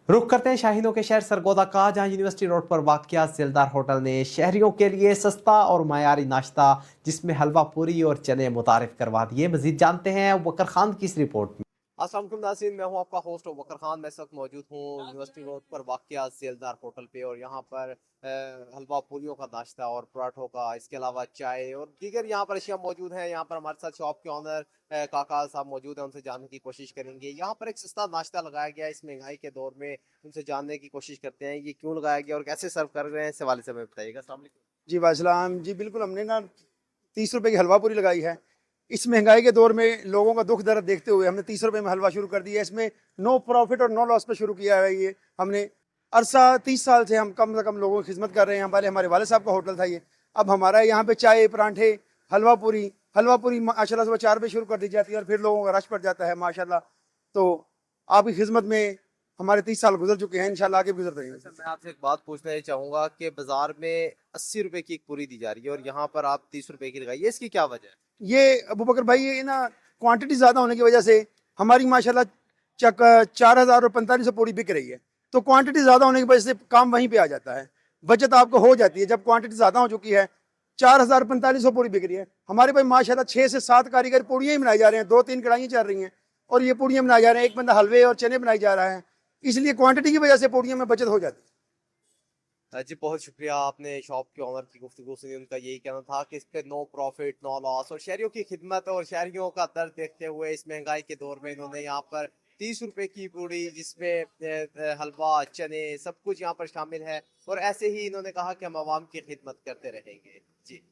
रुक करते हैं शाहीनों के शहर सरगोदा का, जहां यूनिवर्सिटी रोड पर वाक़िया दिलदार होटल ने शहरियों के लिए सस्ता और मयारी नाश्ता जिसमें हलवा पूरी और चने मुतारिफ करवा दिए। मजीद जानते हैं वकर खान की इस रिपोर्ट में। अस्सलाम वालेकुम नाज़रीन, मैं हूं आपका होस्ट वकर खान। मैं इस वक्त मौजूद हूं यूनिवर्सिटी रोड पर वाक़िया सेलदार होटल पे, और यहाँ पर हलवा पूरियों का नाश्ता और पराठों का, इसके अलावा चाय और दीगर यहाँ पर अशिया मौजूद हैं। यहाँ पर हमारे साथ शॉप के ऑनर काका साहब मौजूद हैं, उनसे जानने की कोशिश करेंगे। यहाँ पर एक सस्ता नाश्ता लगाया गया है इस महंगाई के दौर में, उनसे जानने की कोशिश करते हैं ये क्यों लगाया गया और कैसे सर्व कर रहे हैं। इस हवाले से हमें बताइएगा। अस्सलाम वालेकुम। जी वासलाम जी, बिल्कुल हमने ना 30 रुपए की हलवा पूरी लगाई है। इस महंगाई के दौर में लोगों का दुख दर्द देखते हुए हमने 30 रुपए में हलवा शुरू कर दिया है। इसमें नो प्रॉफिट और नो लॉस पे शुरू किया है। ये हमने अरसा 30 साल से हम कम से कम लोगों की खिदमत कर रहे हैं। हमारे वाले साहब का होटल था ये। अब हमारा यहाँ पे चाय, परांठे, हलवा पूरी माशाल्लाह सुबह 4 बजे शुरू कर दी जाती है और फिर लोगों का रश पड़ जाता है माशाल्लाह। तो आपकी खिदमत में हमारे 30 साल गुजर चुके हैं, इंशाल्लाह आगे भी गुजरते रहेंगे। मैं आपसे एक बात पूछना चाहूंगा कि बाजार में 80 रुपए की एक पूरी दी जा रही है और यहाँ पर आप 30 रुपए की लगाई है, इसकी क्या वजह है? ये अबू बकर भाई, ये ना क्वांटिटी ज़्यादा होने की वजह से हमारी माशाल्लाह 4,000 और 4500 पूरी बिक रही है। तो क्वांटिटी ज़्यादा होने की वजह से काम वहीं पे आ जाता है, बचत आपको हो जाती है। जब क्वांटिटी ज़्यादा हो चुकी है, 4,000 4500 पूरी बिक रही है। हमारे पास माशाल्लाह 6 से 7 कारीगर पूड़ियाँ ही बनाई जा रहे हैं, 2-3 कढ़ाइयाँ चल रही हैं और ये पूड़ियाँ बनाई जा रहे हैं। एक बंदा हलवे और चने बनाई जा रहा है, इसलिए क्वांटिटी की वजह से पूड़ियों में बचत हो जाती है। जी बहुत शुक्रिया। आपने शॉप के ऑनर की गुफ्तगू सुनी, उनका यही कहना था कि इस पे नो प्रॉफिट नो लॉस, और शहरियों की खिदमत और शहरियों का दर्द देखते हुए इस महंगाई के दौर में इन्होंने यहाँ पर 30 रुपए की पूड़ी, जिसमें हलवा, चने, सब कुछ यहाँ पर शामिल है, और ऐसे ही इन्होंने कहा कि हम आवाम की खिदमत करते रहेंगे। जी।